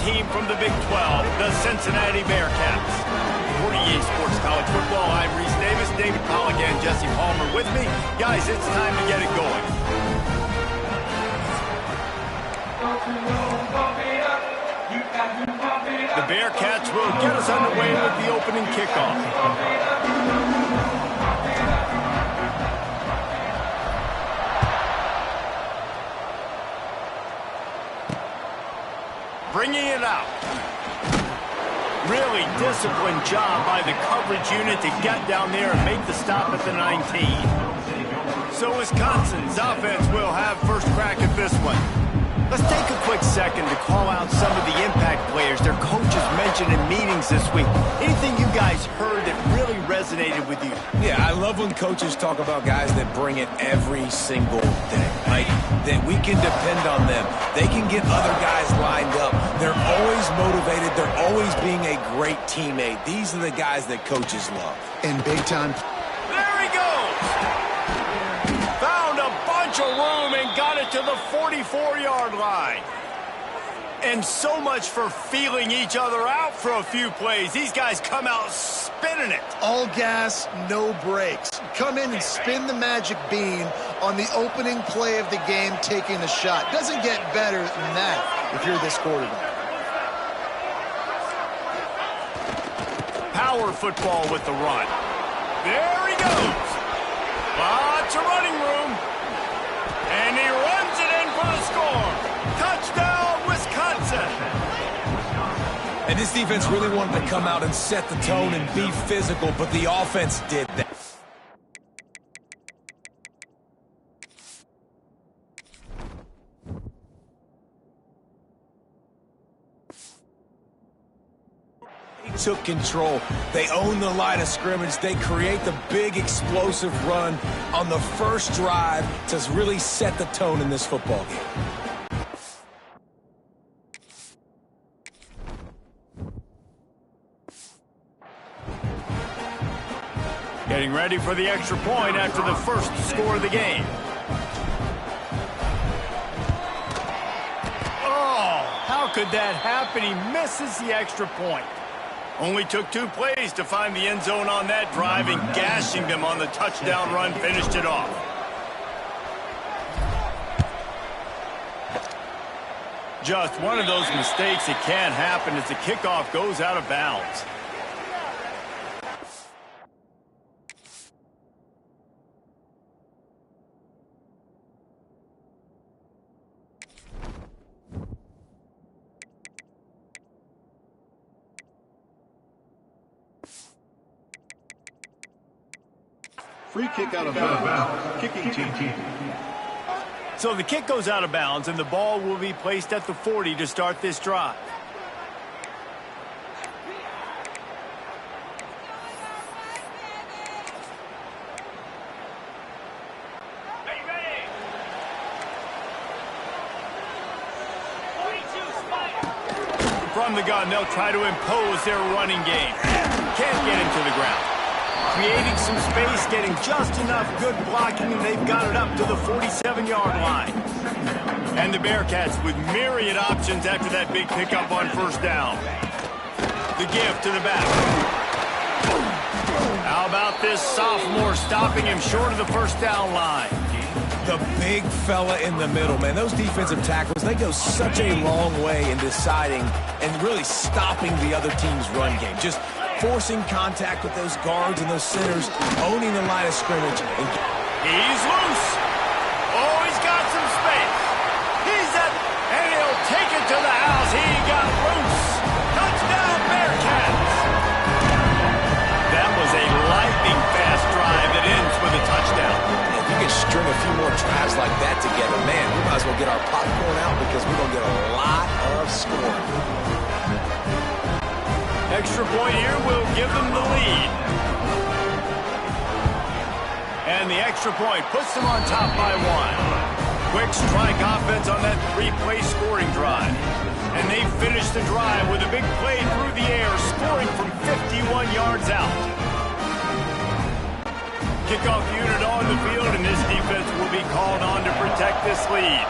team from the Big 12, the Cincinnati Bearcats. For EA Sports College Football, I'm Reese Davis, David Pollock, and Jesse Palmer with me. Guys, it's time to get it going. The Bearcats will get us underway with the opening kickoff. Bringing it out. Really disciplined job by the coverage unit to get down there and make the stop at the 19. So Wisconsin's offense will have first crack at this one. Let's take a quick second to call out some of the impact players their coaches mentioned in meetings this week. Anything you guys heard that really resonated with you? Yeah, I love when coaches talk about guys that bring it every single day. Like, that we can depend on them. They can get other guys lined up. They're always motivated. They're always being a great teammate. These are the guys that coaches love. And big time. There he goes! Found a bunch of room and got it to the 44-yard line. And so much for feeling each other out for a few plays. These guys come out spinning it. All gas, no brakes. Come in and spin the magic bean on the opening play of the game, taking a shot. Doesn't get better than that if you're this quarterback. Power football with the run. There he goes. Lots of running room. And he runs it in for the score. Touchdown, Wisconsin. And this defense really wanted to come out and set the tone and be physical, but the offense did that. They took control. They own the line of scrimmage. They create the big explosive run on the first drive to really set the tone in this football game. Getting ready for the extra point after the first score of the game. Oh, how could that happen? He misses the extra point. Only took 2 plays to find the end zone on that drive, and gashing them on the touchdown run finished it off. Just one of those mistakes that can happen as the kickoff goes out of bounds. Free kick out of bounds. Kicking team. So the kick goes out of bounds, and the ball will be placed at the 40 to start this drive. From the gun, they'll try to impose their running game. Can't get him to the ground. Creating some space, getting just enough good blocking, and they've got it up to the 47-yard line. And the Bearcats with myriad options after that big pickup on first down. The give to the back. How about this sophomore stopping him short of the first down line? The big fella in the middle, man. Those defensive tackles, they go such a long way in deciding and really stopping the other team's run game. Just forcing contact with those guards and those centers, owning the line of scrimmage. He's loose. Oh, he's got some space. He's at, and he'll take it to the house. He got loose. Touchdown, Bearcats. That was a lightning-fast drive that ends with a touchdown. If you can string a few more drives like that together, man, we might as well get our popcorn out because we're going to get a lot of scoring. Extra point here will give them the lead. And the extra point puts them on top by 1. Quick strike offense on that 3-play scoring drive. And they finish the drive with a big play through the air, scoring from 51 yards out. Kickoff unit on the field, and this defense will be called on to protect this lead.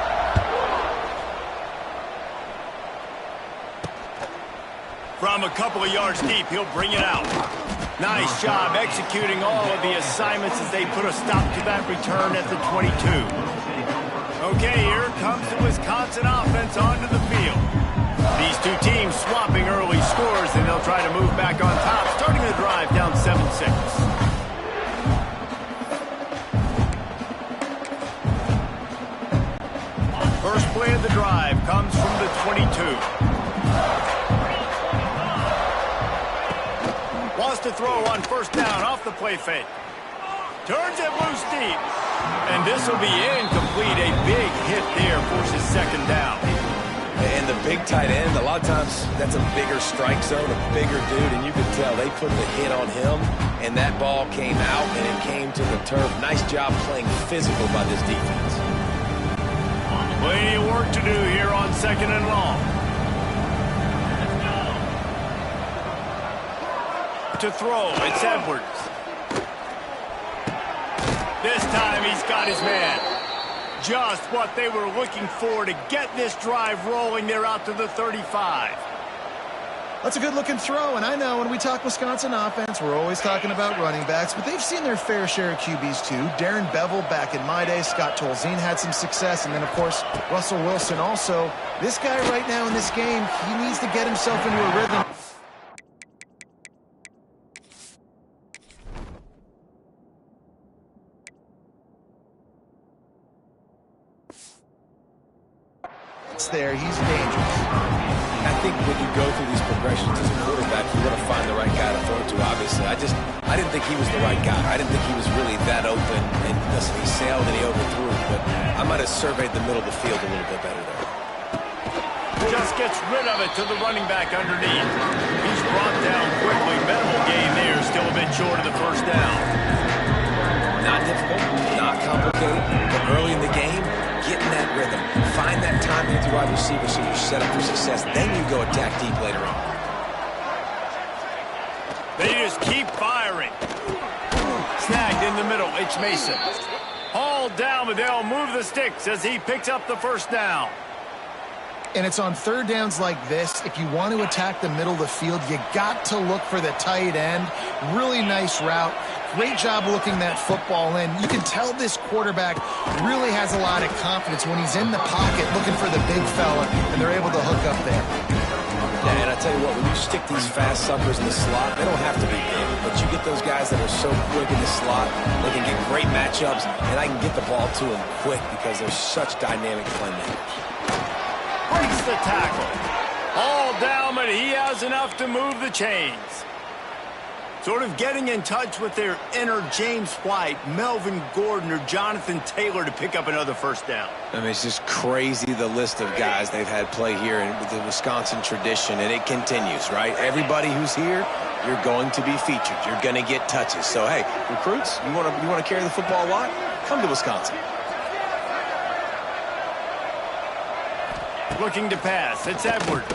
From a couple of yards deep, he'll bring it out. Nice job executing all of the assignments as they put a stop to that return at the 22. Okay, here comes the Wisconsin offense onto the field. These two teams swapping early scores, and they'll try to move back on top, starting the drive down 7-6. First play of the drive comes from the 22. Wants to throw on first down off the play fake. Turns it loose deep. And this will be incomplete. A big hit there forces second down. And the big tight end, a lot of times that's a bigger strike zone, a bigger dude, and you can tell they put the hit on him, and that ball came out, and it came to the turf. Nice job playing physical by this defense. Plenty of work to do here on second and long. To throw, it's Edwards. This time he's got his man. Just what they were looking for to get this drive rolling. They're out to the 35. That's a good-looking throw, and I know when we talk Wisconsin offense, we're always talking about running backs, but they've seen their fair share of QBs too. Darren Bevel back in my day, Scott Tolzien had some success, and then, of course, Russell Wilson also. This guy right now in this game, he needs to get himself into a rhythm. There, he's dangerous. I think when you go through these progressions as a quarterback, you want to find the right guy to throw to, obviously. I didn't think he was the right guy. I didn't think he was really that open, and listen, he sailed and he overthrew, but I might have surveyed the middle of the field a little bit better there. Just gets rid of it to the running back underneath. He's brought down quickly. Minimal gain there, still a bit short of the first down. Not difficult, not complicated, but early in the game, get in that rhythm. Find that time with your wide receiver so you're set up for success. Then you go attack deep later on. They just keep firing. Snagged in the middle. It's Mason. Hauled down, but they'll move the sticks as he picks up the first down. And it's on third downs like this. If you want to attack the middle of the field, you got to look for the tight end. Really nice route. Great job looking that football in. You can tell this quarterback really has a lot of confidence when he's in the pocket looking for the big fella, and they're able to hook up there. Yeah, and I tell you what, when you stick these fast suckers in the slot, they don't have to be big, but you get those guys that are so quick in the slot, they can get great matchups, and I can get the ball to them quick because they're such dynamic playmakers. Breaks the tackle. All down, but he has enough to move the chains. Sort of getting in touch with their inner James White, Melvin Gordon, or Jonathan Taylor to pick up another first down. I mean, it's just crazy the list of guys they've had play here in the Wisconsin tradition, and it continues, right? Everybody who's here, you're going to be featured. You're going to get touches. So, hey, recruits, you want to carry the football a lot? Come to Wisconsin. Looking to pass. It's Edwards.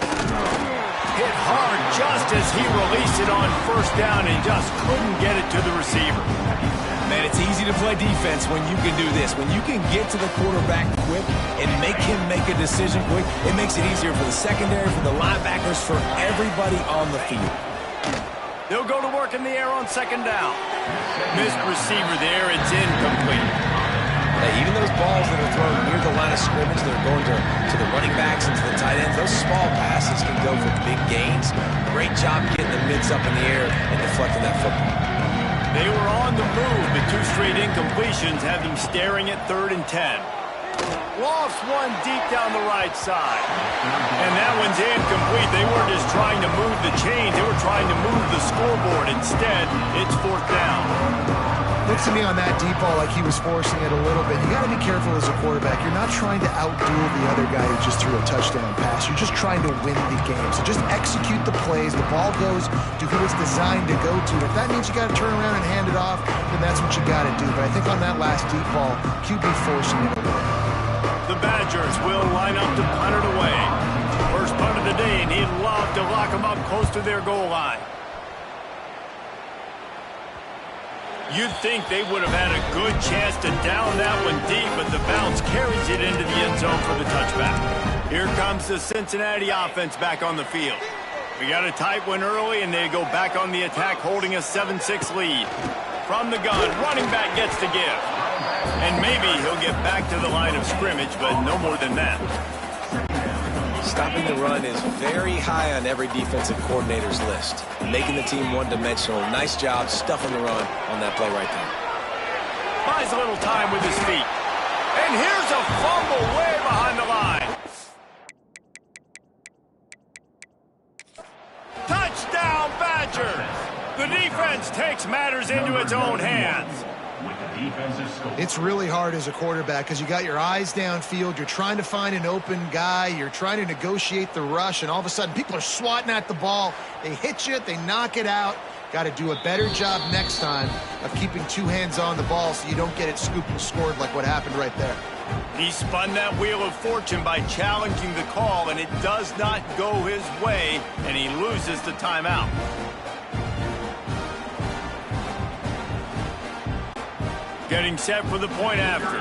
Hit hard just as he released it on first down and just couldn't get it to the receiver. Man, it's easy to play defense when you can do this. When you can get to the quarterback quick and make him make a decision quick, it makes it easier for the secondary, for the linebackers, for everybody on the field. They'll go to work in the air on second down. Missed receiver there. It's incomplete. Hey, even those balls that are thrown near the line of scrimmage that are going to the running backs and to the tight ends, those small passes can go for big gains. Great job getting the mitts up in the air and deflecting that football. They were on the move, but two straight incompletions have them staring at 3rd and 10. Lofts one deep down the right side. And that one's incomplete. They weren't just trying to move the chains. They were trying to move the scoreboard. Instead, it's 4th down. Looks to me on that deep ball like he was forcing it a little bit. You got to be careful as a quarterback. You're not trying to outduel the other guy who just threw a touchdown pass. You're just trying to win the game. So just execute the plays. The ball goes to who it's designed to go to. If that means you got to turn around and hand it off, then that's what you got to do. But I think on that last deep ball, QB forcing it a little. The Badgers will line up to punt it away. First punt of the day, and he'd love to lock them up close to their goal line. You'd think they would have had a good chance to down that one deep, but the bounce carries it into the end zone for the touchback. Here comes the Cincinnati offense back on the field. We got a tight one early, and they go back on the attack, holding a 7-6 lead. From the gun, running back gets the give. And maybe he'll get back to the line of scrimmage, but no more than that. Stopping the run is very high on every defensive coordinator's list. Making the team one-dimensional. Nice job stuffing the run on that play right there. Buys a little time with his feet. And here's a fumble way behind the line. Touchdown, Badgers! The defense takes matters into its own hands. It's really hard as a quarterback because you got your eyes downfield. You're trying to find an open guy. You're trying to negotiate the rush, and all of a sudden people are swatting at the ball. They hit you. They knock it out. Got to do a better job next time of keeping two hands on the ball so you don't get it scooped and scored like what happened right there. He spun that wheel of fortune by challenging the call, and it does not go his way, and he loses the timeout. Getting set for the point after.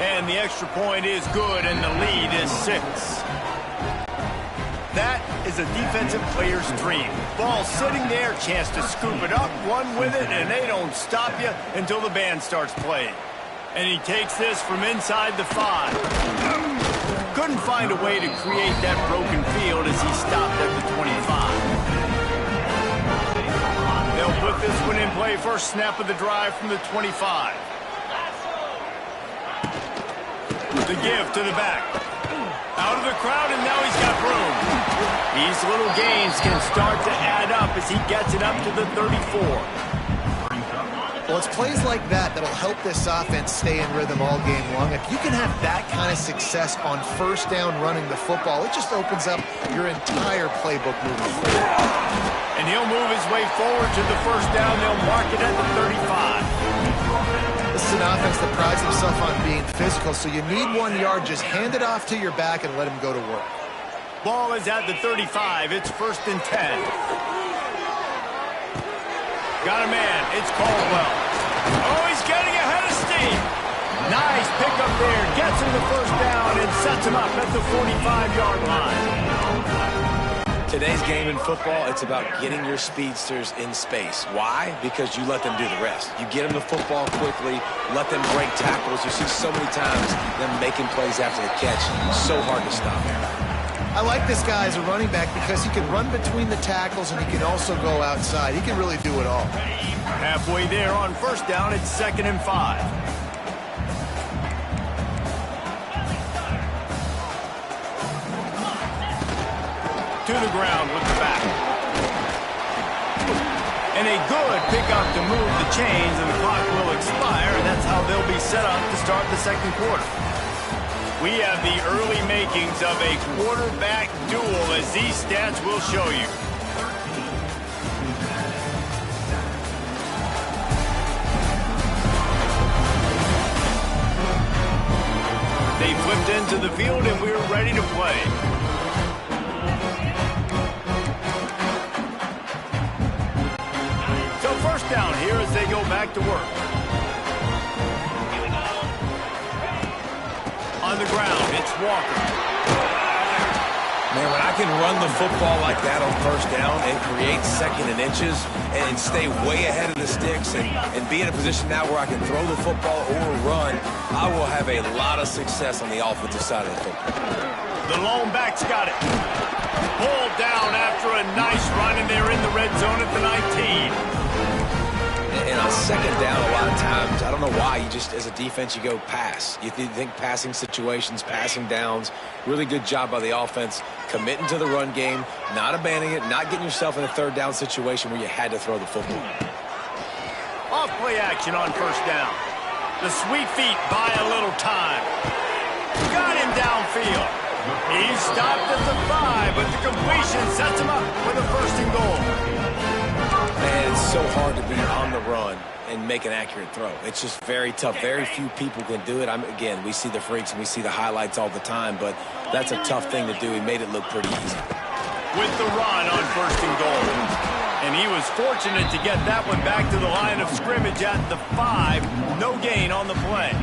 And the extra point is good, and the lead is 6. That is a defensive player's dream. Ball sitting there, chance to scoop it up, run with it, and they don't stop you until the band starts playing. And he takes this from inside the 5. Couldn't find a way to create that broken field as he stopped at the 25. They'll put this one in play first snap of the drive from the 25. The give to the back. Out of the crowd, and now he's got room. These little gains can start to add up as he gets it up to the 34. Well, it's plays like that that'll help this offense stay in rhythm all game long. If you can have that kind of success on first down running the football, it just opens up your entire playbook moving forward. And he'll move his way forward to the first down. They'll mark it at the 35. This is an offense that prides himself on being physical, so you need 1 yard. Just hand it off to your back and let him go to work. Ball is at the 35. It's 1st and 10. Got a man. It's Caldwell. Oh, he's getting ahead of steam. Nice pickup there. Gets him the first down and sets him up at the 45-yard line. Today's game in football, it's about getting your speedsters in space. Why? Because you let them do the rest. You get them the football quickly, let them break tackles. You see so many times them making plays after the catch. So hard to stop. I like this guy as a running back because he can run between the tackles and he can also go outside. He can really do it all. Halfway there on first down, it's 2nd and 5. To the ground with the back. And a good pickup to move the chains, and the clock will expire, and that's how they'll be set up to start the second quarter. We have the early makings of a quarterback duel, as these stats will show you. They flipped into the field, and we're ready to play. First down here as they go back to work. On the ground, it's Walker. Man, when I can run the football like that on first down and create 2nd and inches and stay way ahead of the sticks and be in a position now where I can throw the football or run, I will have a lot of success on the offensive side of the football. The lone back's got it. Pulled down after a nice run, and they're in the red zone at the 19. And on second down, a lot of times, I don't know why, you just, as a defense, you go pass. You think passing situations, passing downs. Really good job by the offense, committing to the run game, not abandoning it, not getting yourself in a 3rd down situation where you had to throw the football. Off play action on first down. The sweet feet buy a little time. Got him downfield. He's stopped at the 5, but the completion sets him up with a 1st and goal. Man, it's so hard to be on the run and make an accurate throw. It's just very tough. Very few people can do it. Again, we see the freaks and we see the highlights all the time, but that's a tough thing to do. He made it look pretty easy. With the run on 1st and goal. And he was fortunate to get that one back to the line of scrimmage at the 5. No gain on the play.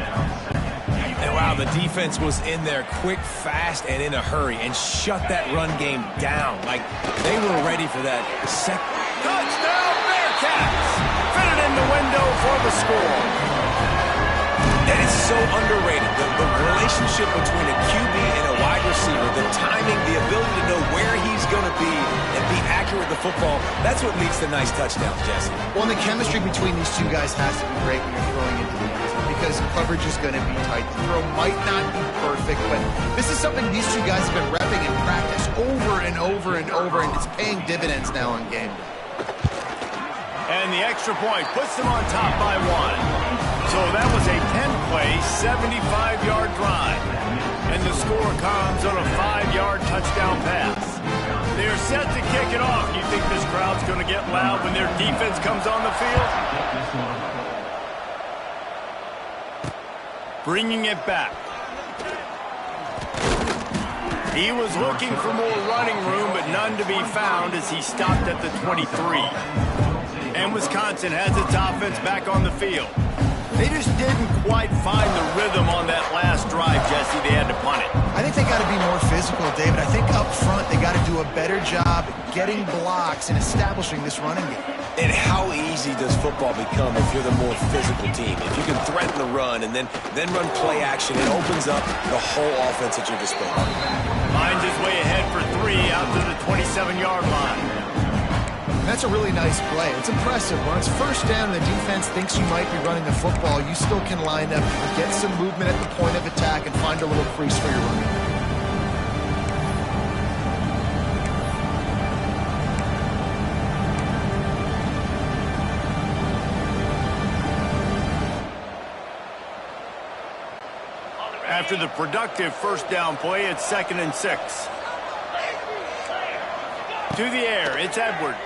And what Wow, the defense was in there quick, fast, and in a hurry and shut that run game down. Like they were ready for that second. Touchdown, Bearcats! Fitted in the window for the score. That is so underrated. The relationship between a QB and a wide receiver, the timing, the ability to know where he's going to be and be accurate with the football, that's what leads to nice touchdowns, Jesse. Well, and the chemistry between these two guys has to be great when you're throwing into the end zone because coverage is going to be tight. The throw might not be perfect, but this is something these two guys have been repping in practice over and over and over, and it's paying dividends now on game day. And the extra point puts them on top by 1. So that was a 10-play, 75-yard drive. And the score comes on a 5-yard touchdown pass. They're set to kick it off. You think this crowd's going to get loud when their defense comes on the field? Bringing it back. He was looking for more running room, but none to be found as he stopped at the 23. And Wisconsin has its offense back on the field. They just didn't quite find the rhythm on that last drive, Jesse. They had to punt it. I think they got to be more physical, David. I think up front they got to do a better job getting blocks and establishing this running game. And how easy does football become if you're the more physical team? If you can threaten the run and then run play action, it opens up the whole offense at your disposal. Finds his way ahead for 3 out to the 27-yard line. That's a really nice play. It's impressive. When it's first down and the defense thinks you might be running the football, you still can line up and get some movement at the point of attack and find a little crease for your running. After the productive first down play, it's 2nd and 6. To the air, it's Edwards.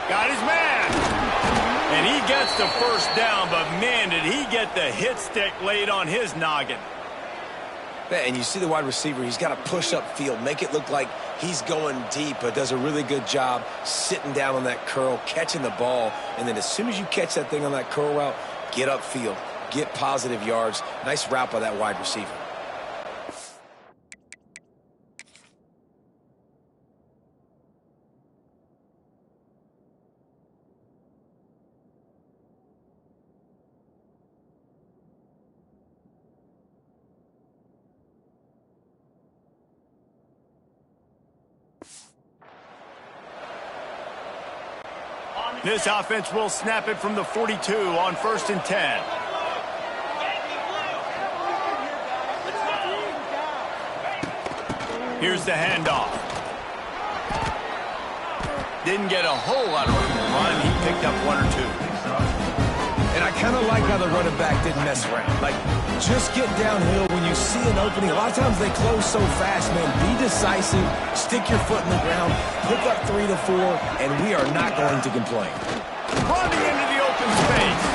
Got his man. And he gets the first down, but man, did he get the hit stick laid on his noggin. And you see the wide receiver, he's got to push upfield, make it look like he's going deep, but does a really good job sitting down on that curl, catching the ball, and then as soon as you catch that thing on that curl route, get upfield, get positive yards. Nice route by that wide receiver. This offense will snap it from the 42 on 1st and 10. Here's the handoff. Didn't get a whole lot of room to run. He picked up 1 or 2. And I kind of like how the running back didn't mess around. Like, just get downhill when you see an opening. A lot of times they close so fast, man. Be decisive, stick your foot in the ground, pick up 3 to 4, and we are not going to complain. Running into the open space.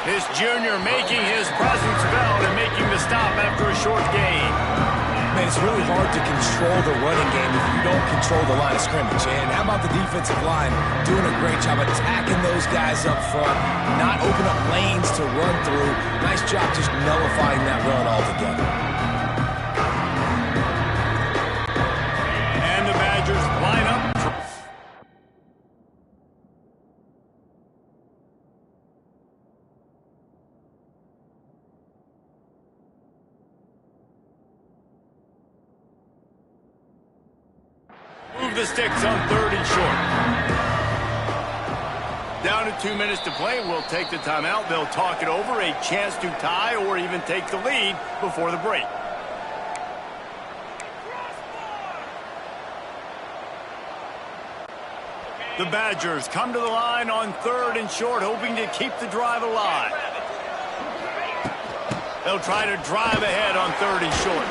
This junior making his presence felt and making the stop after a short gain. Man, it's really hard to control the running game if you don't control the line of scrimmage. And how about the defensive line doing a great job attacking those guys up front, not open up lanes to run through. Nice job just nullifying that run altogether. And the Badgers line up. Move the sticks on 3rd and short. Down to 2 minutes to play. We'll take the timeout. They'll talk it over. A chance to tie or even take the lead before the break. The Badgers come to the line on 3rd and short, hoping to keep the drive alive. They'll try to drive ahead on 3rd and short.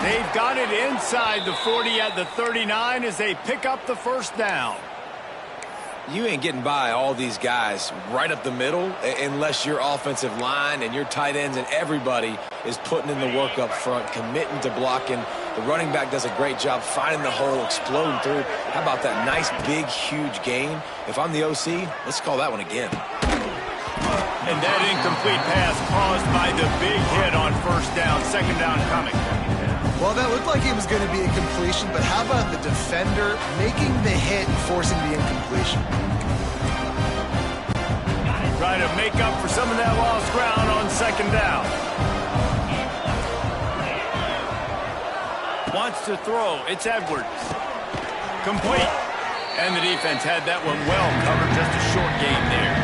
They've got it inside the 40 at the 39 as they pick up the first down. You ain't getting by all these guys right up the middle unless your offensive line and your tight ends and everybody is putting in the work up front, committing to blocking. The running back does a great job finding the hole, exploding through. How about that nice, big, huge gain? If I'm the OC, let's call that one again. And that incomplete pass caused by the big hit on first down, second down coming. Well, that looked like it was going to be a completion, but how about the defender making the hit and forcing the incompletion? Trying to make up for some of that lost ground on second down. Wants to throw. It's Edwards. Complete. And the defense had that one well covered. Just a short game there.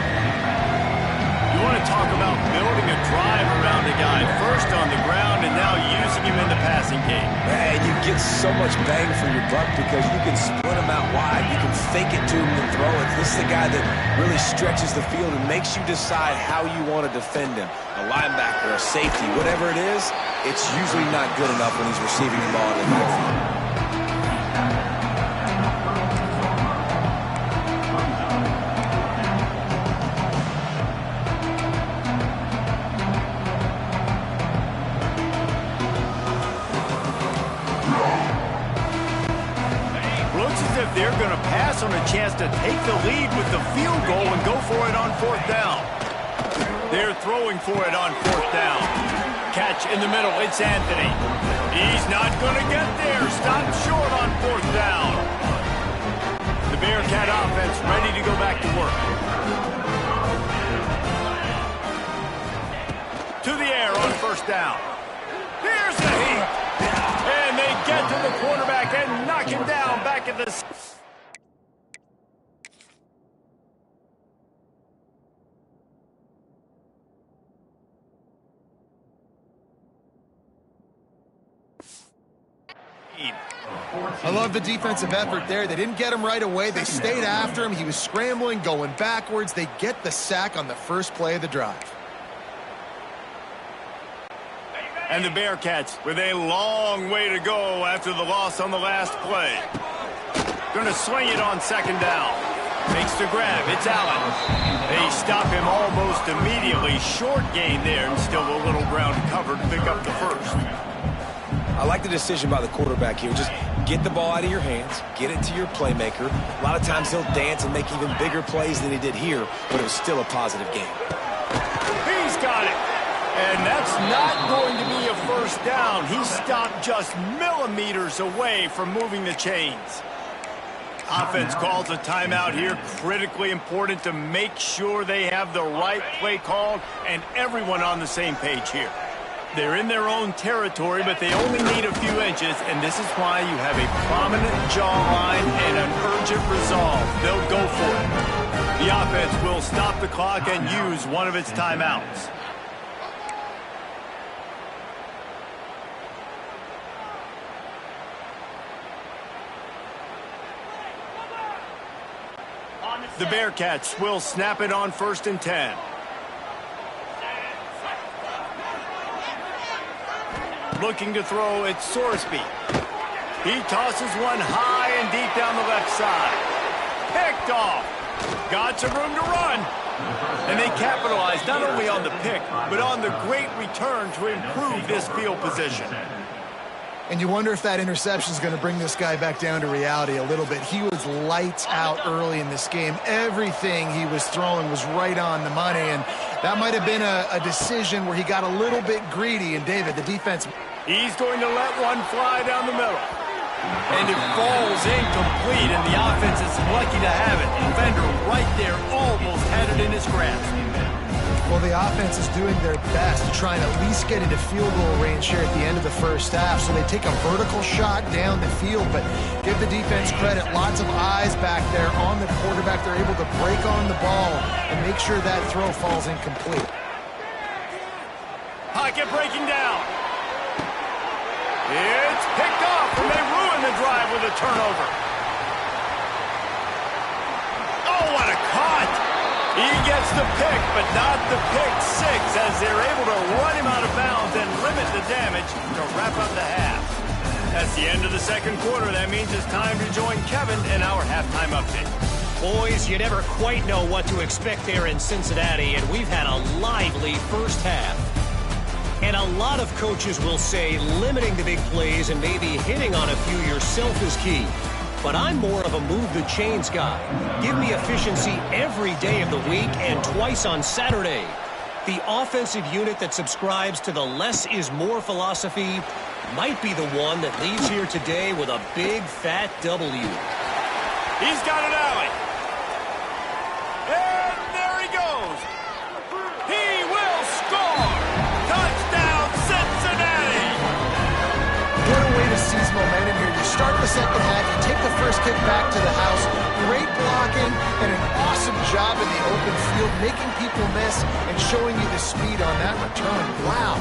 You want to talk about building a drive around a guy. First on the ground and now using him in the passing game. Man, you get so much bang for your buck because you can split him out wide. You can fake it to him and throw it. This is the guy that really stretches the field and makes you decide how you want to defend him. A linebacker, a safety, whatever it is, it's usually not good enough when he's receiving the ball in the backfield. They're going to pass on a chance to take the lead with the field goal and go for it on fourth down. They're throwing for it on fourth down. Catch in the middle. It's Anthony. He's not going to get there. Stop short on fourth down. The Bearcat offense ready to go back to work. To the air on first down. Here's the heat. And they get to the quarterback and knock him down back at the... I love the defensive effort there. They didn't get him right away. They stayed after him. He was scrambling, going backwards. They get the sack on the first play of the drive. And the Bearcats with a long way to go after the loss on the last play. Going to swing it on second down. Makes the grab. It's Allen. They stop him almost immediately. Short gain there and still a little ground covered to pick up the first. I like the decision by the quarterback here. Just get the ball out of your hands, get it to your playmaker. A lot of times he'll dance and make even bigger plays than he did here, but it was still a positive game. He's got it. And that's not going to be a first down. He stopped just millimeters away from moving the chains. Offense calls a timeout here. Critically important to make sure they have the right play called and everyone on the same page here. They're in their own territory, but they only need a few inches, and this is why you have a prominent jawline and an urgent resolve. They'll go for it. The offense will stop the clock and use one of its timeouts. The Bearcats will snap it on 1st and 10. Looking to throw, it's Sorsby. He tosses one high and deep down the left side. Picked off. Got some room to run. And they capitalize not only on the pick, but on the great return to improve this field position. And you wonder if that interception is going to bring this guy back down to reality a little bit. He was lights out early in this game. Everything he was throwing was right on the money, and that might have been a decision where he got a little bit greedy. And David, the defense... He's going to let one fly down the middle. And it falls incomplete, and the offense is lucky to have it. The defender right there almost had it in his grasp. Well, the offense is doing their best to try and at least get into field goal range here at the end of the first half. So they take a vertical shot down the field, but give the defense credit. Lots of eyes back there on the quarterback. They're able to break on the ball and make sure that throw falls incomplete. Pocket breaking down. It's picked off, and they ruin the drive with a turnover. Oh, what a cut! He gets the pick, but not the pick six, as they're able to run him out of bounds and limit the damage to wrap up the half. That's the end of the second quarter. That means it's time to join Kevin in our halftime update. Boys, you never quite know what to expect there in Cincinnati, and we've had a lively first half. And a lot of coaches will say limiting the big plays and maybe hitting on a few yourself is key. But I'm more of a move the chains guy. Give me efficiency every day of the week and twice on Saturday. The offensive unit that subscribes to the less is more philosophy might be the one that leaves here today with a big, fat W. He's got an alley. And there he goes. He will score. Touchdown, Cincinnati. What a way to seize momentum here. You start the second half, you take the first kick back to the house, great blocking, and an awesome job in the open field, making people miss and showing you the speed on that return. Wow.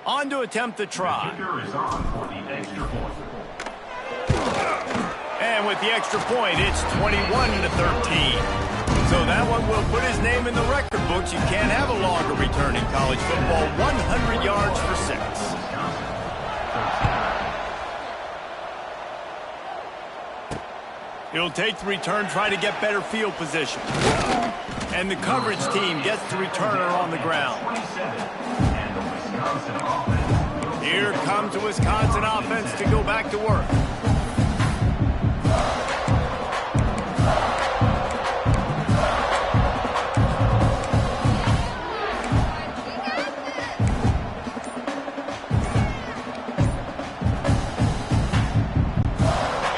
On to attempt the try. And with the extra point, it's 21-13. So that one will put his name in the record books. You can't have a longer return in college football. 100 yards for 6. He'll take the return, try to get better field position. And the coverage team gets the returner on the ground. Here comes the Wisconsin offense to go back to work.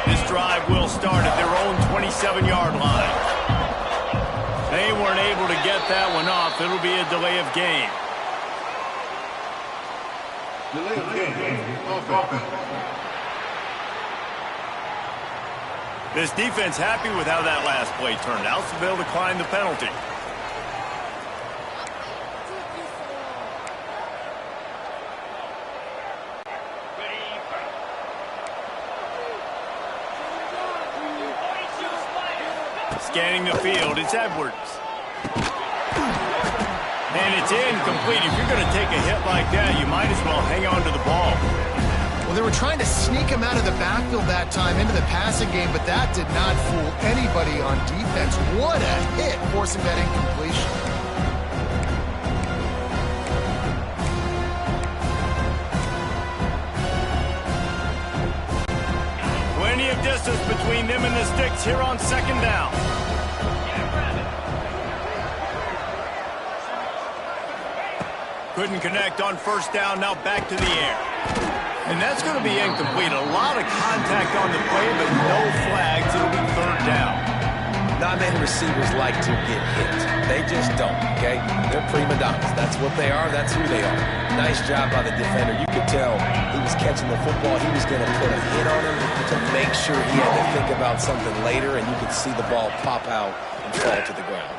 This drive will start at their own 27-yard line. They weren't able to get that one off. It'll be a delay of game. Delay of game. Offense. This defense happy with how that last play turned out, so they'll decline the penalty. Scanning the field, it's Edwards. And it's incomplete. If you're going to take a hit like that, you might as well hang on to the ball. Well, they were trying to sneak him out of the backfield that time into the passing game, but that did not fool anybody on defense. What a hit, forcing that incompletion. Plenty of distance between them and the sticks here on second down. Couldn't connect on first down, now back to the air. And that's going to be incomplete. A lot of contact on the play, but no flags. It'll be third down. Not many receivers like to get hit. They just don't, okay? They're prima donnas. That's what they are. That's who they are. Nice job by the defender. You could tell he was catching the football. He was going to put a hit on him to make sure he had to think about something later, and you could see the ball pop out and fall to the ground.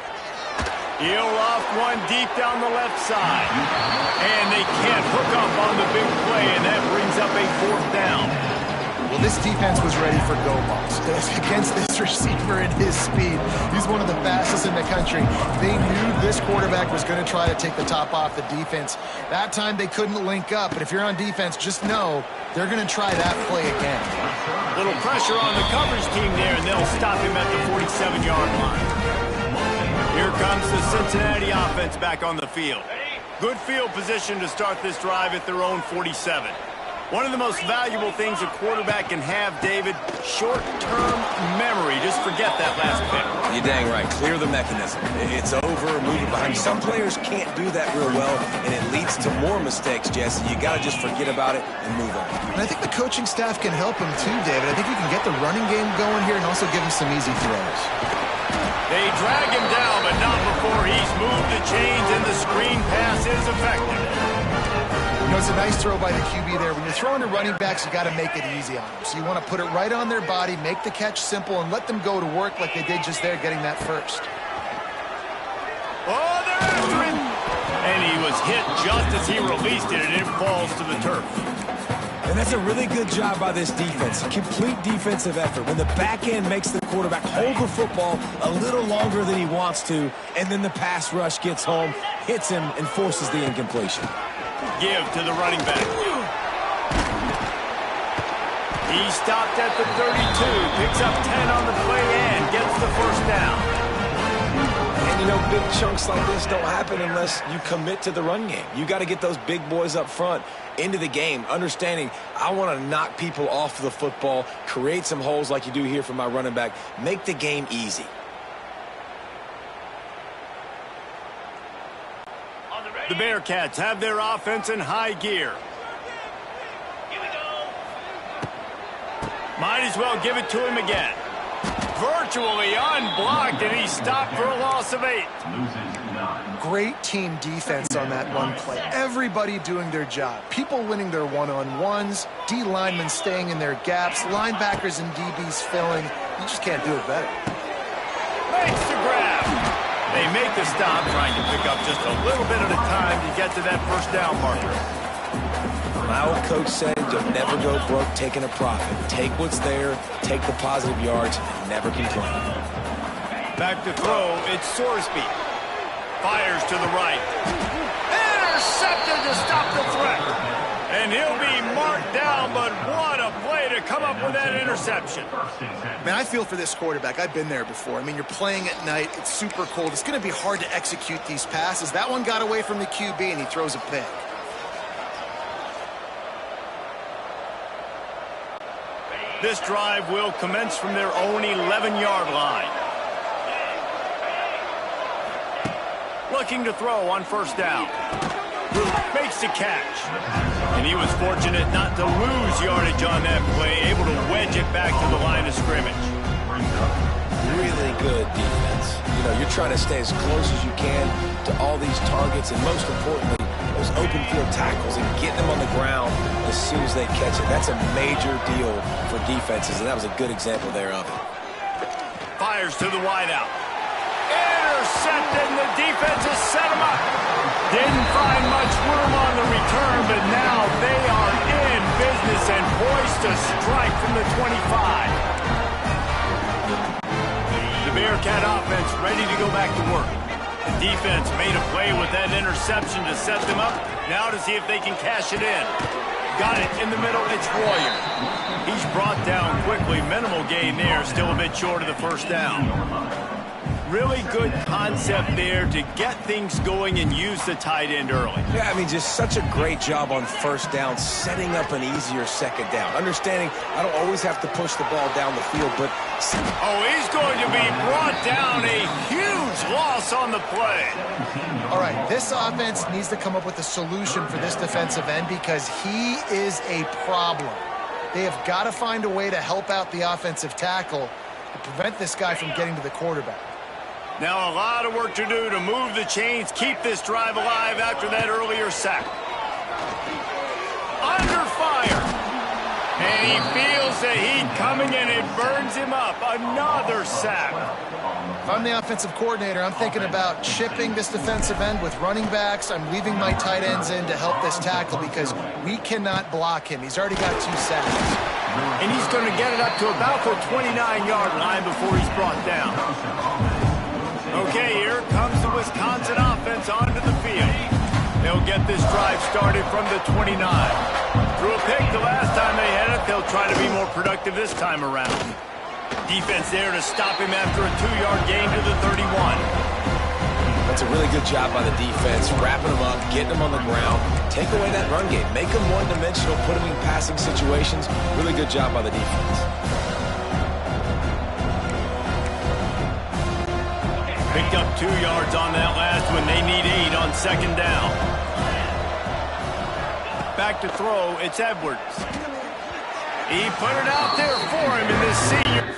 He'll loft one deep down the left side. And they can't hook up on the big play, and that brings up a fourth down. Well, this defense was ready for go balls against this receiver and his speed. He's one of the fastest in the country. They knew this quarterback was going to try to take the top off the defense. That time they couldn't link up, but if you're on defense, just know they're going to try that play again. Little pressure on the coverage team there, and they'll stop him at the 47-yard line. Here comes the Cincinnati offense back on the field. Good field position to start this drive at their own 47. One of the most valuable things a quarterback can have, David, short-term memory. Just forget that last pick. You're dang right. Clear the mechanism. It's over, move it behind. Some players can't do that real well, and it leads to more mistakes, Jesse. You got to just forget about it and move on. And I think the coaching staff can help him too, David. I think you can get the running game going here and also give him some easy throws. They drag him down, but not before he's moved the chains, and the screen pass is effective. You know, it's a nice throw by the QB there. When you're throwing to running backs, you got to make it easy on them. So you want to put it right on their body, make the catch simple, and let them go to work like they did just there, getting that first. Oh, they're after him! And he was hit just as he released it, and it falls to the turf. And that's a really good job by this defense. Complete defensive effort. When the back end makes the quarterback hold the football a little longer than he wants to, and then the pass rush gets home, hits him, and forces the incompletion. Give to the running back. He stopped at the 32, picks up 10 on the play and gets the first down. And, you know, big chunks like this don't happen unless you commit to the run game. You got to get those big boys up front into the game, understanding I want to knock people off the football, create some holes like you do here for my running back, make the game easy. The Bearcats have their offense in high gear. Might as well give it to him again. Virtually unblocked, and he's stopped for a loss of 8. Great team defense on that one play. Everybody doing their job. People winning their one-on-ones, D linemen staying in their gaps, linebackers and DBs filling. You just can't do it better. Makes the grab. They make the stop, trying to pick up just a little bit at a time to get to that first down marker. My old coach said you'll never go broke taking a profit. Take what's there, take the positive yards, and never complain. Back to throw, it's Sorsby. Fires to the right. Intercepted to stop the threat. And he'll be marked down, but what a play to come up with that interception. Man, I feel for this quarterback. I've been there before. I mean, you're playing at night. It's super cold. It's going to be hard to execute these passes. That one got away from the QB, and he throws a pick. This drive will commence from their own 11-yard line. Looking to throw on first down. Makes the catch. And he was fortunate not to lose yardage on that play, able to wedge it back to the line of scrimmage. Really good defense. You know, you're trying to stay as close as you can to all these targets, and most importantly, those open field tackles and getting them on the ground as soon as they catch it. That's a major deal for defenses, and that was a good example there of it. Fires to the wideout. Intercepted, and the defense has set him up. Didn't find much room on the return, but now they are in business and poised to strike from the 25. The Bearcat offense ready to go back to work. The defense made a play with that interception to set them up. Now to see if they can cash it in. Got it in the middle. It's Royer. He's brought down quickly. Minimal gain there. Still a bit short of the first down. Really good concept there to get things going and use the tight end early. Yeah, I mean, just such a great job on first down, setting up an easier second down. Understanding I don't always have to push the ball down the field, but... Oh, he's going to be brought down. A huge loss on the play. All right, this offense needs to come up with a solution for this defensive end because he is a problem. They have got to find a way to help out the offensive tackle to prevent this guy from getting to the quarterback. Now a lot of work to do to move the chains, keep this drive alive after that earlier sack. Under fire. And he feels the heat coming and it burns him up. Another sack. If I'm the offensive coordinator, I'm thinking about chipping this defensive end with running backs. I'm leaving my tight ends in to help this tackle because we cannot block him. He's already got 2 sacks. And he's going to get it up to about the 29-yard line before he's brought down. Okay, here comes the Wisconsin offense onto the field. They'll get this drive started from the 29. Threw a pick the last time they had it. They'll try to be more productive this time around. Defense there to stop him after a 2-yard gain to the 31. That's a really good job by the defense, wrapping them up, getting them on the ground. Take away that run game. Make them one-dimensional, put them in passing situations. Really good job by the defense. Picked up 2 yards on that last one. They need 8 on second down. Back to throw, it's Edwards. He put it out there for him in this senior.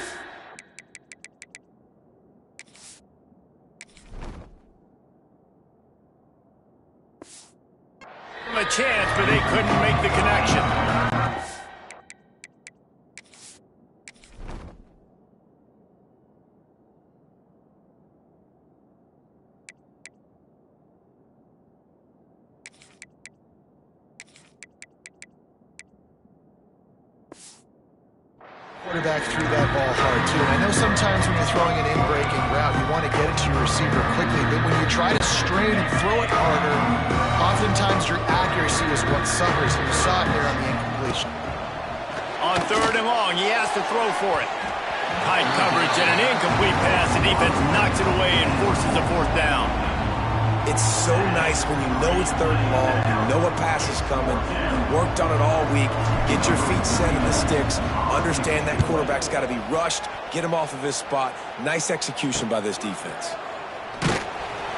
A chance, but they couldn't make the connection. Quarterback threw that ball hard, too. And I know sometimes when you're throwing an in-breaking route, you want to get it to your receiver quickly. But when you try to strain and throw it harder, oftentimes your accuracy is what suffers. And you saw it there on the incompletion. On third and long, he has to throw for it. High coverage and an incomplete pass. The defense knocks it away and forces a fourth down. It's so nice when you know it's third and long, you know a pass is coming, you worked on it all week, get your feet set in the sticks, understand that quarterback's got to be rushed, get him off of his spot. Nice execution by this defense.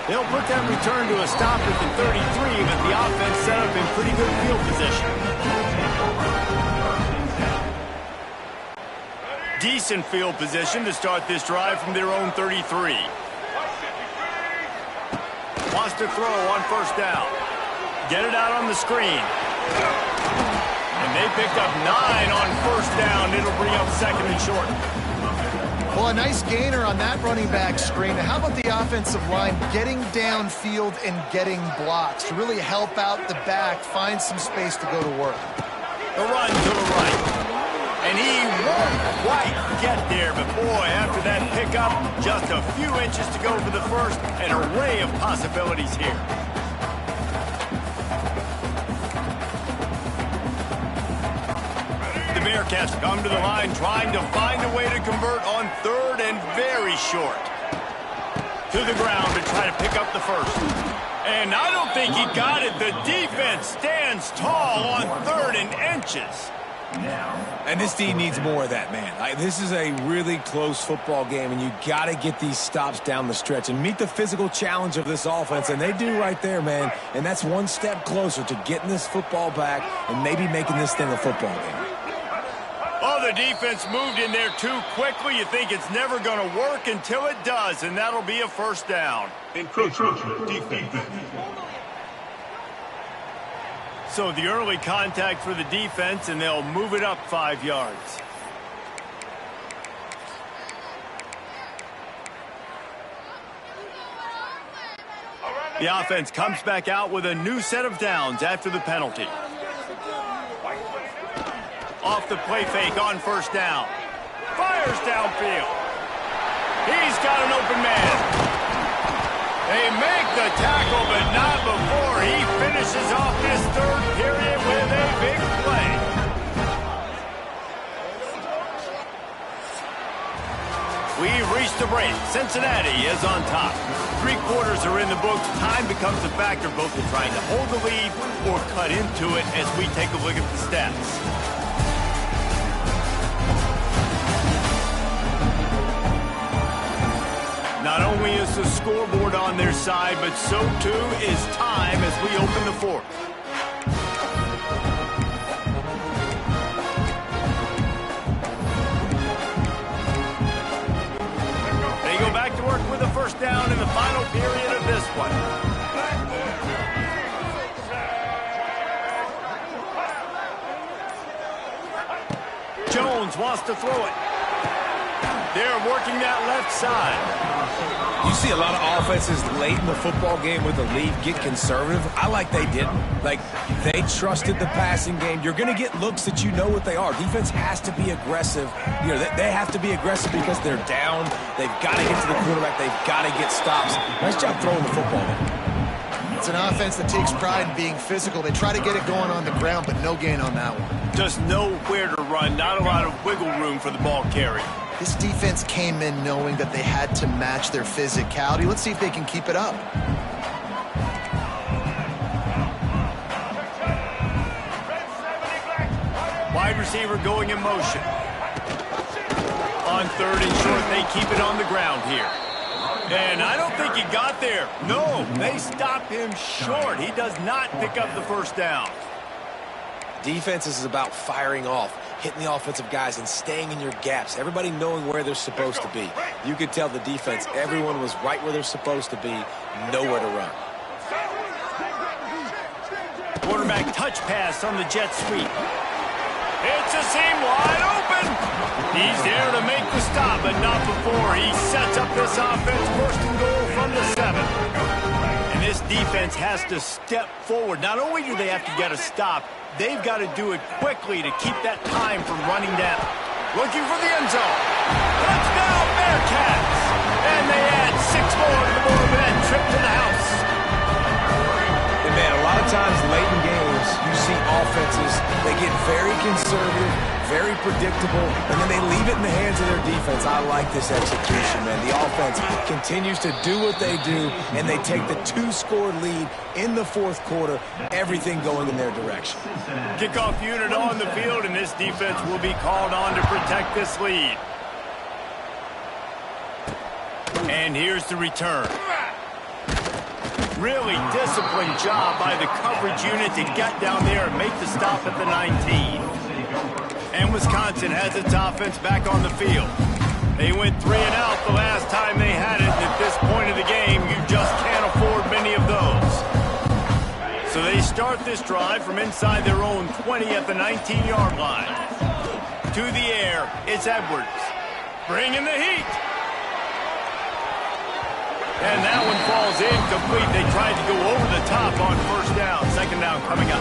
They'll put that return to a stop at the 33, but the offense set up in pretty good field position. Decent field position to start this drive from their own 33. Wants to throw on first down. Get it out on the screen. And they picked up 9 on first down. It'll bring up second and short. Well, a nice gainer on that running back screen. How about the offensive line getting downfield and getting blocks to really help out the back, find some space to go to work? The run to the right. And he won't quite get there, but boy, after that pickup, just a few inches to go for the first. An array of possibilities here. The Bearcats come to the line trying to find a way to convert on third and very short. To the ground to try to pick up the first. And I don't think he got it. The defense stands tall on third and inches. And this team needs more of that, man. This is a really close football game, and you got to get these stops down the stretch and meet the physical challenge of this offense, and they do right there, man. And that's one step closer to getting this football back and maybe making this thing a football game. Oh, the defense moved in there too quickly. You think it's never going to work until it does, and that'll be a first down. Encroachment defense. So the early contact for the defense, and they'll move it up 5 yards. The offense comes back out with a new set of downs after the penalty. Off the play fake on first down. Fires downfield. He's got an open man. They make the tackle, but not before he finishes off this third period with a big play. We've reached the break. Cincinnati is on top. 3 quarters are in the books. Time becomes a factor both in trying to hold the lead or cut into it as we take a look at the stats. Not only is the scoreboard on their side, but so too is time as we open the fourth. They go back to work with a first down in the final period of this one. Jones wants to throw it. They're working that left side. You see a lot of offenses late in the football game with the lead get conservative. I like they didn't. Like, they trusted the passing game. You're going to get looks that you know what they are. Defense has to be aggressive. You know, they have to be aggressive because they're down. They've got to get to the quarterback. They've got to get stops. Nice job throwing the football. It's an offense that takes pride in being physical. They try to get it going on the ground, but no gain on that one. Just nowhere to run. Not a lot of wiggle room for the ball carrier. This defense came in knowing that they had to match their physicality. Let's see if they can keep it up. Wide receiver going in motion. On 3rd and short, they keep it on the ground here. And I don't think he got there. No, they stopped him short. He does not pick up the first down. Defense is about firing off, hitting the offensive guys and staying in your gaps. Everybody knowing where they're supposed to be. You could tell the defense, everyone was right where they're supposed to be, nowhere to run. Quarterback touch pass on the jet sweep. It's a seam wide open. He's there to make the stop, but not before he sets up this offense. 1st and goal from the 7. And this defense has to step forward. Not only do they have to get a stop, they've got to do it quickly to keep that time from running down. Looking for the end zone. Touchdown, Bearcats! And they add 6 more to the board with that trip to the house. And man, a lot of times late in games, you see offenses, they get very conservative, very predictable, and then they leave it in the hands of their defense. I like this execution, man. The offense continues to do what they do, and they take the 2-score lead in the 4th quarter, everything going in their direction. Kickoff unit on the field, and this defense will be called on to protect this lead. And here's the return. Really disciplined job by the coverage unit to get down there and make the stop at the 19. And Wisconsin has its offense back on the field. They went 3 and out the last time they had it, and at this point of the game, you just can't afford many of those. So they start this drive from inside their own 20 at the 19-yard line. To the air, it's Edwards. Bringing the heat. And that one falls incomplete. They tried to go over the top on 1st down. 2nd down coming up.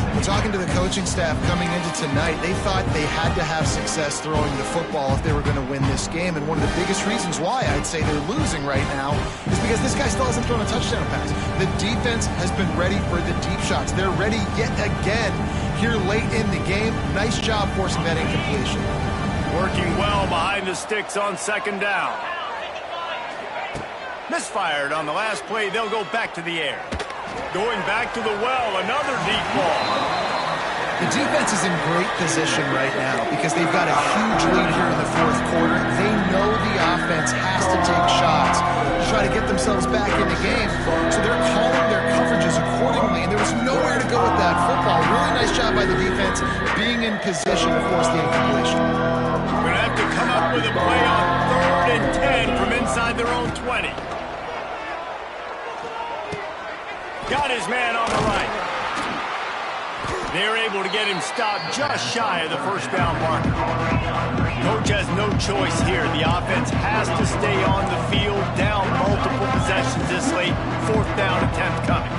Well, talking to the coaching staff coming into tonight, they thought they had to have success throwing the football if they were going to win this game. And one of the biggest reasons why I'd say they're losing right now is because this guy still hasn't thrown a touchdown pass. The defense has been ready for the deep shots. They're ready yet again here late in the game. Nice job forcing that incompletion. Working well behind the sticks on 2nd down. Misfired on the last play. They'll go back to the air. Going back to the well, another deep ball. The defense is in great position right now because they've got a huge lead here in the 4th quarter. They know the offense has to take shots to try to get themselves back in the game. So they're calling their coverages accordingly, and there was nowhere to go with that football. Really nice job by the defense being in position to force the incompletion. We're going to have to come up with a play on 3rd and 10 from inside their own 20. Got his man on the right. They're able to get him stopped just shy of the 1st down marker. Coach has no choice here. The offense has to stay on the field, down multiple possessions this late. 4th down attempt coming.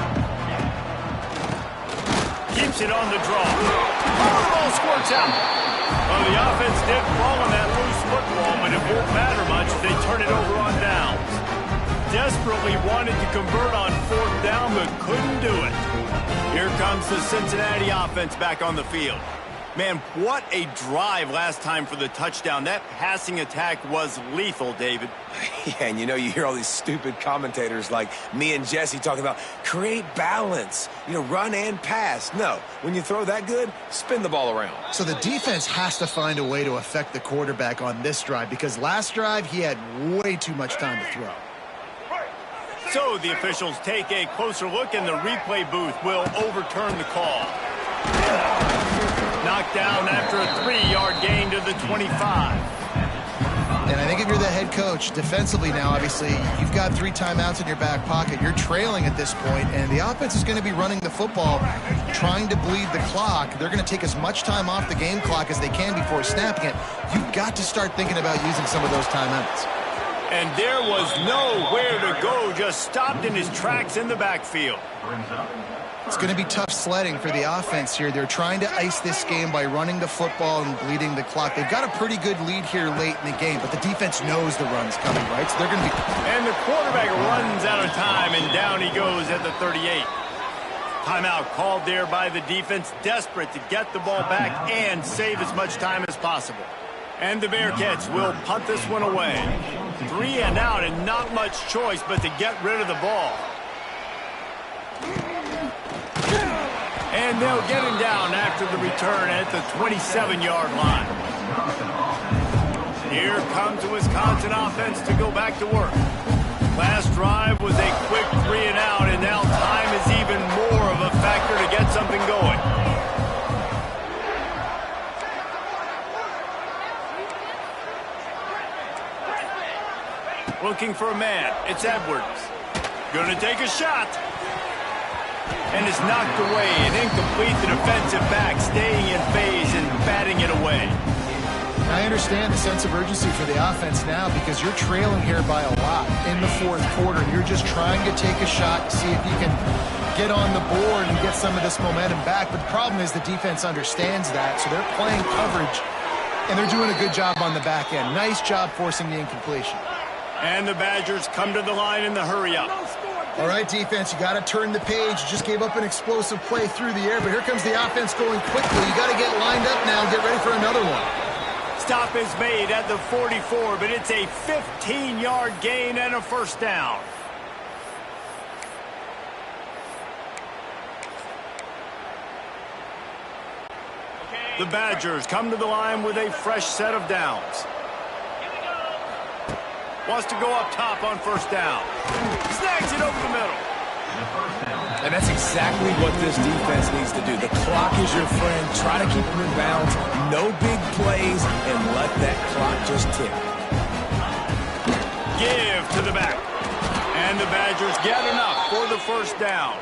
Keeps it on the draw. Oh, the ball squirts out. Well, the offense did fall on that loose football, but it won't matter much if they turn it over on downs. Desperately wanted to convert on 4th down, but couldn't do it. Here comes the Cincinnati offense back on the field. Man, what a drive last time for the touchdown. That passing attack was lethal, David. Yeah, and you hear all these stupid commentators like me and Jesse talking about create balance, run and pass. No, when you throw that good, spin the ball around. So the defense has to find a way to affect the quarterback on this drive because last drive he had way too much time to throw. So the officials take a closer look, and the replay booth will overturn the call. Knocked down after a 3-yard gain to the 25. And I think if you're the head coach, defensively now, obviously, you've got 3 timeouts in your back pocket. You're trailing at this point, and the offense is going to be running the football, trying to bleed the clock. They're going to take as much time off the game clock as they can before snapping it. You've got to start thinking about using some of those timeouts. And there was nowhere to go, just stopped in his tracks in the backfield. It's going to be tough sledding for the offense here. They're trying to ice this game by running the football and bleeding the clock. They've got a pretty good lead here late in the game, but the defense knows the run's coming, right? So they're going to be... And the quarterback runs out of time, and down he goes at the 38. Timeout called there by the defense, desperate to get the ball back and save as much time as possible. And the Bearcats will punt this one away. 3 and out and not much choice but to get rid of the ball. And they'll get him down after the return at the 27-yard line. Here comes the Wisconsin offense to go back to work. Last drive was a quick 3 and out, and now time is even more of a factor to get something going. Looking for a man. It's Edwards. Gonna take a shot. And it's knocked away and incomplete. The defensive back staying in phase and batting it away. I understand the sense of urgency for the offense now because you're trailing here by a lot in the fourth quarter. You're just trying to take a shot to see if you can get on the board and get some of this momentum back. But the problem is the defense understands that, so they're playing coverage, and they're doing a good job on the back end. Nice job forcing the incompletion. And the Badgers come to the line in the hurry-up. All right, defense, you got to turn the page. You just gave up an explosive play through the air, but here comes the offense going quickly. You got to get lined up now and get ready for another one. Stop is made at the 44, but it's a 15-yard gain and a first down. The Badgers come to the line with a fresh set of downs. Wants to go up top on first down. Snags it over the middle. And that's exactly what this defense needs to do. The clock is your friend. Try to keep them in bounds. No big plays, and let that clock just tick. Give to the back. And the Badgers get enough for the first down.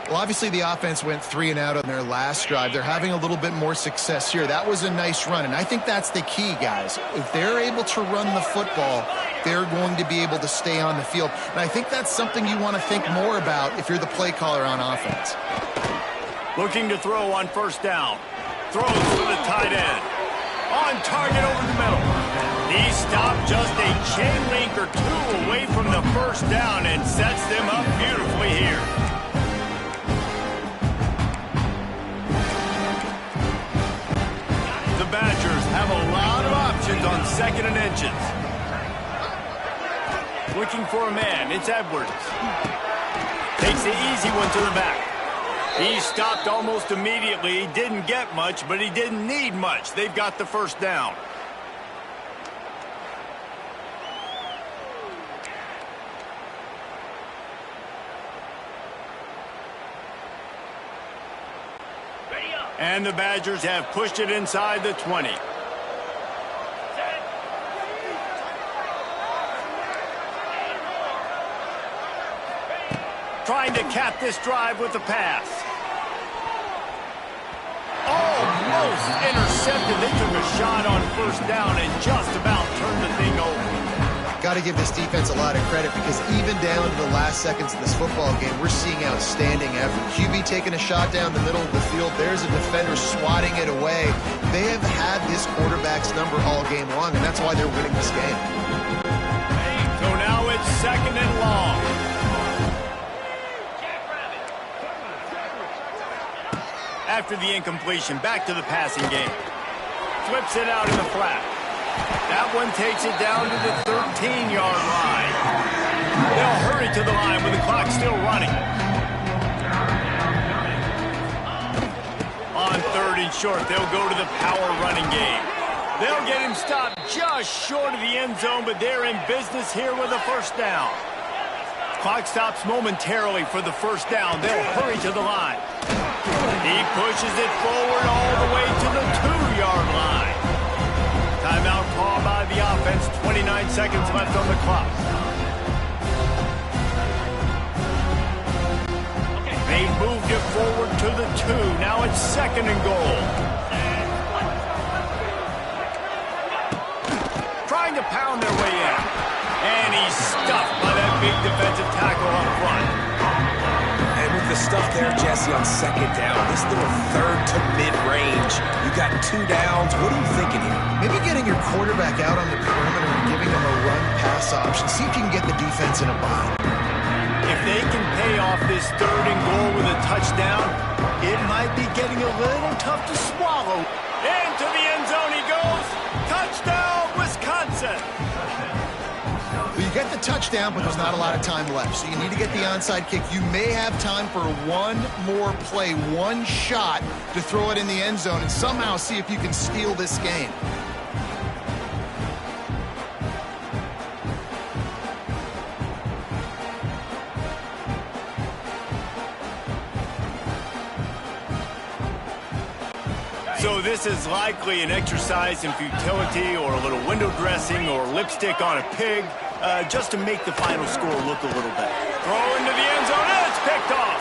Well, obviously the offense went 3 and out on their last drive. They're having a little bit more success here. That was a nice run, and I think that's the key, guys. If they're able to run the football, they're going to be able to stay on the field. And I think that's something you want to think more about if you're the play caller on offense. Looking to throw on first down. Throws to the tight end. On target over the middle. He stopped just a chain link or two away from the first down and sets them up beautifully here. The Badgers have a lot of options on second and inches. Looking for a man. It's Edwards. Takes the easy one to the back. He stopped almost immediately. He didn't get much, but he didn't need much. They've got the first down. And the Badgers have pushed it inside the 20. Trying to cap this drive with the pass. Almost intercepted. They took a shot on first down and just about turned the thing over. Got to give this defense a lot of credit because even down to the last seconds of this football game, we're seeing outstanding effort. QB taking a shot down the middle of the field. There's a defender swatting it away. They have had this quarterback's number all game long, and that's why they're winning this game. So now it's second and long. After the incompletion, back to the passing game. Flips it out in the flat. That one takes it down to the 13-yard line. They'll hurry to the line with the clock still running. On third and short, they'll go to the power running game. They'll get him stopped just short of the end zone, but they're in business here with a first down. Clock stops momentarily for the first down. They'll hurry to the line. He pushes it forward all the way to the 2-yard line. Timeout call by the offense. 29 seconds left on the clock. They moved it forward to the 2. Now it's second and goal. Trying to pound their way in. And he's stuffed by that big defensive tackle up front. And with the stuff there, Jesse, on second down, this little third to mid-range, you got 2 downs. What are you thinking here? Maybe getting your quarterback out on the perimeter and giving him a run-pass option. See if you can get the defense in a bind. If they can pay off this third and goal with a touchdown, it might be getting a little tough to swallow. Into the end zone he goes. touchdown, but there's not a lot of time left. So you need to get the onside kick. You may have time for one more play, one shot to throw it in the end zone and somehow see if you can steal this game. So this is likely an exercise in futility or a little window dressing or lipstick on a pig, just to make the final score look a little better. Throw into the end zone, and it's picked off.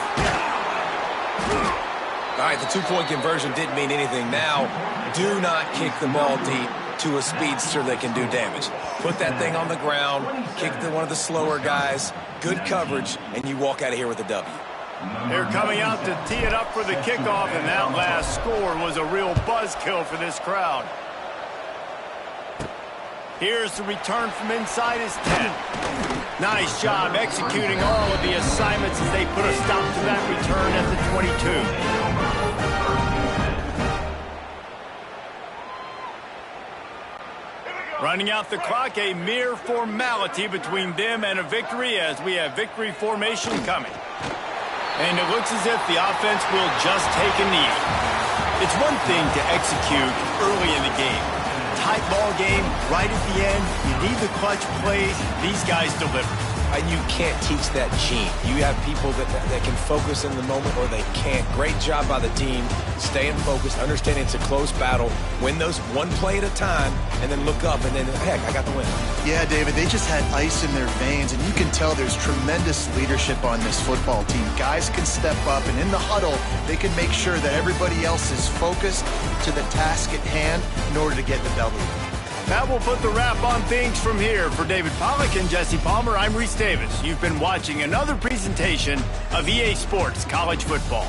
All right, the two-point conversion didn't mean anything. Now, do not kick the ball deep to a speedster that can do damage. Put that thing on the ground, kick to one of the slower guys, good coverage, and you walk out of here with a W. They're coming out to tee it up for the kickoff, and that last score was a real buzzkill for this crowd. Here's the return from inside his 10. Nice job executing all of the assignments as they put a stop to that return at the 22. Running out the clock, a mere formality between them and a victory as we have victory formation coming. And it looks as if the offense will just take a knee. It's one thing to execute early in the game. Tight ball game, right at the end, you need the clutch plays. These guys deliver. And you can't teach that gene. You have people that can focus in the moment or they can't. Great job by the team, staying focused, understanding it's a close battle, win those one play at a time, and then look up, and then, heck, I got the win. Yeah, David, they just had ice in their veins, and you can tell there's tremendous leadership on this football team. Guys can step up, and in the huddle, they can make sure that everybody else is focused to the task at hand in order to get the W. That will put the wrap on things from here. For David Pollack and Jesse Palmer, I'm Reese Davis. You've been watching another presentation of EA Sports College Football.